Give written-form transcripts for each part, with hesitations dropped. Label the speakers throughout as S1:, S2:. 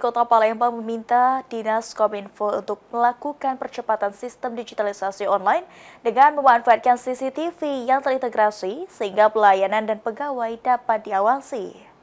S1: Kota Palembang meminta Dinas Kominfo untuk melakukan percepatan sistem digitalisasi online dengan memanfaatkan CCTV yang terintegrasi sehingga pelayanan dan pegawai dapat diawasi.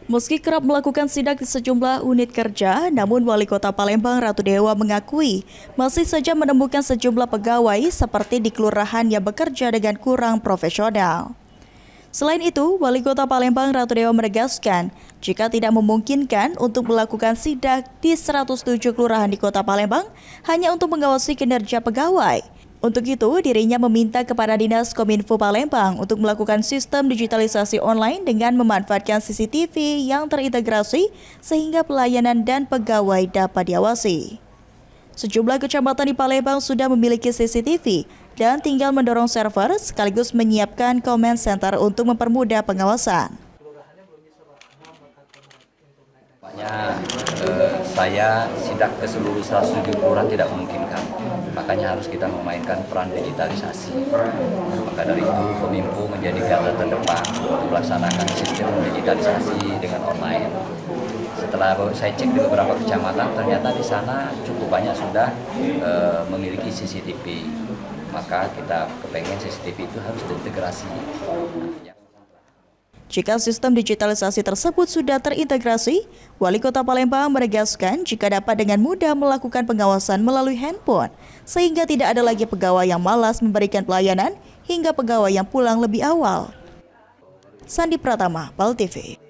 S1: Meski kerap melakukan sidak di sejumlah unit kerja, namun Wali Kota Palembang Ratu Dewa mengakui masih saja menemukan sejumlah pegawai seperti di kelurahan yang bekerja dengan kurang profesional. Selain itu, Wali Kota Palembang Ratu Dewa menegaskan jika tidak memungkinkan untuk melakukan sidak di 107 kelurahan di Kota Palembang hanya untuk mengawasi kinerja pegawai. Untuk itu, dirinya meminta kepada Dinas Kominfo Palembang untuk melakukan sistem digitalisasi online dengan memanfaatkan CCTV yang terintegrasi sehingga pelayanan dan pegawai dapat diawasi. Sejumlah kecamatan di Palembang sudah memiliki CCTV dan tinggal mendorong server sekaligus menyiapkan comment center untuk mempermudah pengawasan.
S2: Saya sidak ke seluruh 107 kelurahan tidak memungkinkan, makanya harus kita memainkan peran digitalisasi. Maka dari itu Kominfo menjadi garda terdepan untuk melaksanakan sistem digitalisasi dengan online. Setelah saya cek di beberapa kecamatan, ternyata di sana cukup banyak sudah memiliki CCTV. Maka kita kepengen CCTV itu harus terintegrasi.
S1: Jika sistem digitalisasi tersebut sudah terintegrasi, Wali Kota Palembang menegaskan jika dapat dengan mudah melakukan pengawasan melalui handphone, sehingga tidak ada lagi pegawai yang malas memberikan pelayanan hingga pegawai yang pulang lebih awal. Sandi Pratama, PAL TV.